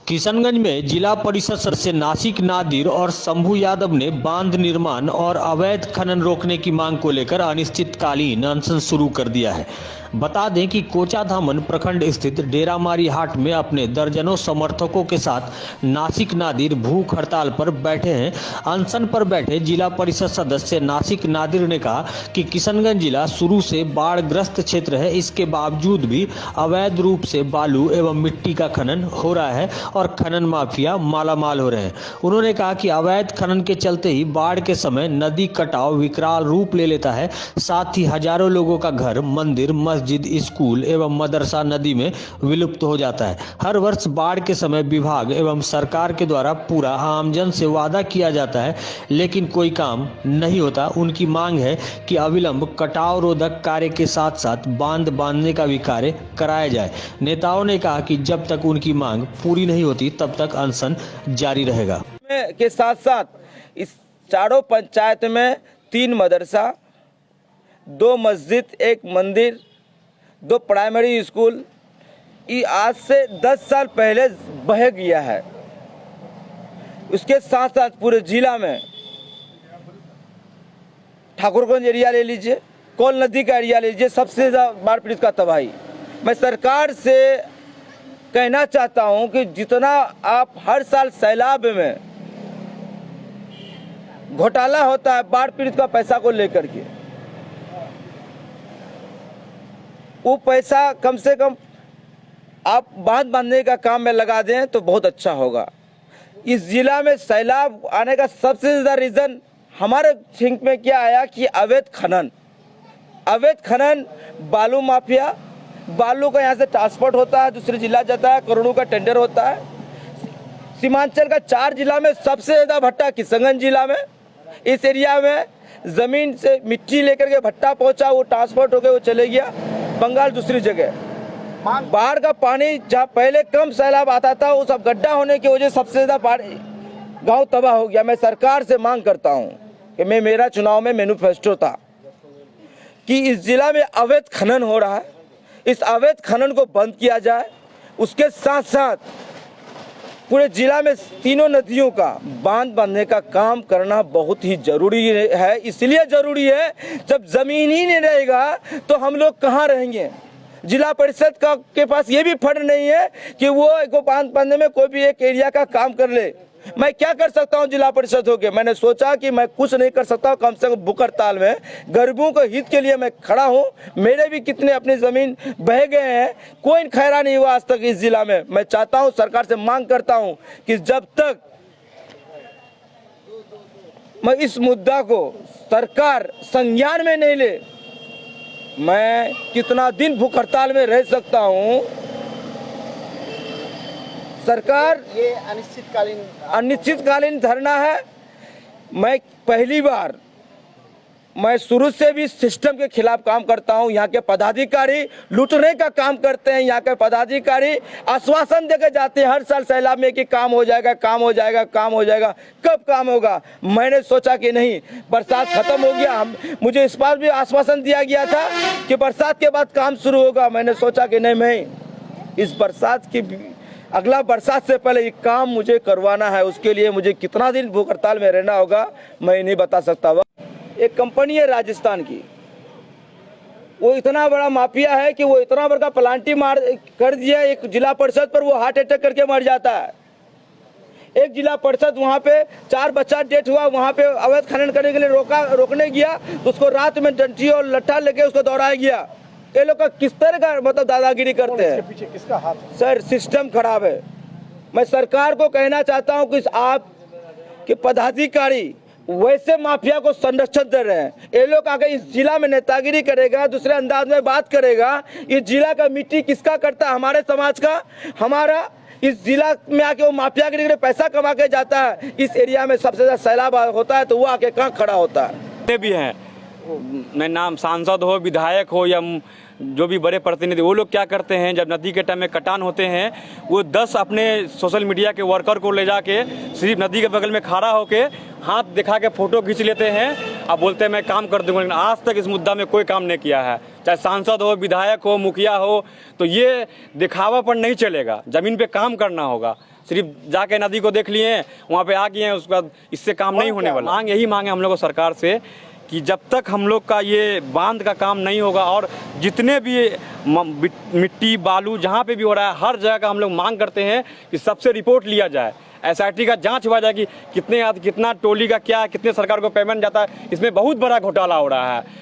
किशनगंज में जिला परिषद सदस्य नासिक नादिर और शंभू यादव ने बांध निर्माण और अवैध खनन रोकने की मांग को लेकर अनिश्चितकालीन अनशन शुरू कर दिया है। बता दें कि कोचाधामन प्रखंड स्थित डेरामारी हाट में अपने दर्जनों समर्थकों के साथ नासिक नादिर भूख हड़ताल पर बैठे हैं। अनशन पर बैठे जिला परिषद सदस्य नासिक नादिर ने कहा कि किशनगंज जिला शुरू से बाढ़ग्रस्त क्षेत्र है, इसके बावजूद भी अवैध रूप से बालू एवं मिट्टी का खनन हो रहा है और खनन माफिया मालामाल हो रहे हैं। उन्होंने कहा कि अवैध खनन के चलते ही बाढ़ के समय नदी कटाव विकराल रूप ले लेता है, साथ ही हजारों लोगों का घर, मंदिर, मस्जिद, स्कूल एवं मदरसा नदी में विलुप्त हो जाता है। हर वर्ष बाढ़ के समय विभाग एवं सरकार के द्वारा पूरा आमजन से वादा किया जाता है, लेकिन कोई काम नहीं होता। उनकी मांग है कि अविलंब कटाव रोधक कार्य के साथ साथ बांध बांधने का भी कार्य कराया जाए। नेताओं ने कहा कि जब तक उनकी मांग पूरी नहीं होती तब तक अनशन जारी रहेगा। के साथ साथ इस चारों पंचायत में 3 मदरसा, 2 मस्जिद, 1 मंदिर, 2 प्राइमरी स्कूल ये आज से 10 साल पहले बह गया है। उसके साथ साथ पूरे जिला में ठाकुरगंज एरिया ले लीजिए, कोल नदी का एरिया ले लीजिए, सबसे ज़्यादा बाढ़ पीड़ित का तबाही। मैं सरकार से कहना चाहता हूं कि जितना आप हर साल सैलाब में घोटाला होता है बाढ़ पीड़ित का पैसा को लेकर के, वो पैसा कम से कम आप बांध बांधने का काम में लगा दें तो बहुत अच्छा होगा। इस जिला में सैलाब आने का सबसे ज़्यादा रीज़न हमारे थिंक में क्या आया कि अवैध खनन, बालू माफिया, बालू का यहाँ से ट्रांसपोर्ट होता है, दूसरे जिला जाता है, करोड़ों का टेंडर होता है। सीमांचल का 4 जिला में सबसे ज़्यादा भट्टा किशनगंज जिला में। इस एरिया में ज़मीन से मिट्टी लेकर के भट्टा पहुँचा, वो ट्रांसपोर्ट होकर वो चले गया बंगाल, दूसरी जगह। बाढ़ का पानी जहाँ पहले कम सैलाब आता था, वो सब गड्ढा होने की वजह से सबसे ज़्यादा गाँव तबाह हो गया। मैं सरकार से मांग करता हूँ कि मेरा चुनाव में मैनिफेस्टो था कि इस जिला में अवैध खनन हो रहा है, इस अवैध खनन को बंद किया जाए। उसके साथ साथ पूरे जिला में 3 नदियों का बांध बांधने का काम करना बहुत ही जरूरी है। इसलिए जरूरी है, जब जमीन ही नहीं रहेगा तो हम लोग कहाँ रहेंगे। जिला परिषद के पास ये भी फंड नहीं है कि वो बांध बांधने में कोई भी एक एरिया का काम कर ले। मैं क्या कर सकता हूं जिला परिषद होके? मैंने सोचा कि मैं कुछ नहीं कर सकता, कम से कम भूख हड़ताल में गरीबों के हित के लिए मैं खड़ा हूं। मेरे भी कितने अपनी जमीन बह गए हैं, कोई खैरा नहीं हुआ आज तक इस जिला में। मैं चाहता हूं, सरकार से मांग करता हूं कि जब तक मैं इस मुद्दा को सरकार संज्ञान में नहीं ले, मैं कितना दिन भूख हड़ताल में रह सकता हूं। सरकार, ये अनिश्चितकालीन धरना है। मैं पहली बार, मैं शुरू से भी सिस्टम के खिलाफ काम करता हूं। यहाँ के पदाधिकारी लूटने का काम करते हैं। यहाँ के पदाधिकारी आश्वासन देकर जाते हैं हर साल सैलाब में कि काम हो जाएगा, काम हो जाएगा, काम हो जाएगा। कब काम होगा? मैंने सोचा कि नहीं, बरसात खत्म हो गया, मुझे इस बार भी आश्वासन दिया गया था कि बरसात के बाद काम शुरू होगा। मैंने सोचा कि नहीं, मैं इस बरसात की अगला बरसात से पहले ये काम मुझे करवाना है। उसके लिए मुझे कितना दिन भूख हड़ताल में रहना होगा मैं नहीं बता सकता। एक कंपनी है राजस्थान की, वो इतना बड़ा माफिया है कि वो इतना बड़ा प्लांटी मार कर दिया एक जिला परिषद पर, वो हार्ट अटैक करके मर जाता है। एक जिला परिषद वहाँ पे 4 बच्चा डेथ हुआ, वहाँ पे अवैध खनन करने के लिए रोकने गया तो उसको रात में डंडी और लट्ठा लेके उसको दौड़ाया गया। ये लोग का किस तरह का मतलब दादागिरी करते हैं? पीछे किसका हाथ? सर, सिस्टम खराब है। मैं सरकार को कहना चाहता हूं कि आप के पदाधिकारी वैसे माफिया को संरक्षण दे रहे हैं। ये लोग आगे इस जिला में नेतागिरी करेगा, दूसरे अंदाज में बात करेगा। इस जिला का मिट्टी किसका करता है? हमारे समाज का। हमारा इस जिला में आके वो माफिया के पैसा कमा के जाता है। इस एरिया में सबसे ज्यादा सैलाब होता है तो वो आके कहाँ खड़ा होता है? भी है, मैं नाम सांसद हो, विधायक हो या जो भी बड़े प्रतिनिधि, वो लोग क्या करते हैं, जब नदी के टाइम में कटान होते हैं, वो 10 अपने सोशल मीडिया के वर्कर को ले जाके सिर्फ नदी के बगल में खड़ा होके हाथ दिखा के फोटो खींच लेते हैं और बोलते हैं मैं काम कर दूंगा। लेकिन आज तक इस मुद्दा में कोई काम नहीं किया है। चाहे सांसद हो, विधायक हो, मुखिया हो, तो ये दिखावा पर नहीं चलेगा, ज़मीन पे काम करना होगा। सिर्फ जाके नदी को देख लिए, वहाँ पे आ गए हैं, उसके बाद इससे काम नहीं होने वाला। मांग यही मांगे हम लोग को सरकार से कि जब तक हम लोग का ये बांध का काम नहीं होगा और जितने भी मिट्टी बालू जहाँ पे भी हो रहा है, हर जगह का हम लोग मांग करते हैं कि सबसे रिपोर्ट लिया जाए, SIT का जांच हुआ जाए कि कितना टोली का क्या है, कितने सरकार को पेमेंट जाता है। इसमें बहुत बड़ा घोटाला हो रहा है।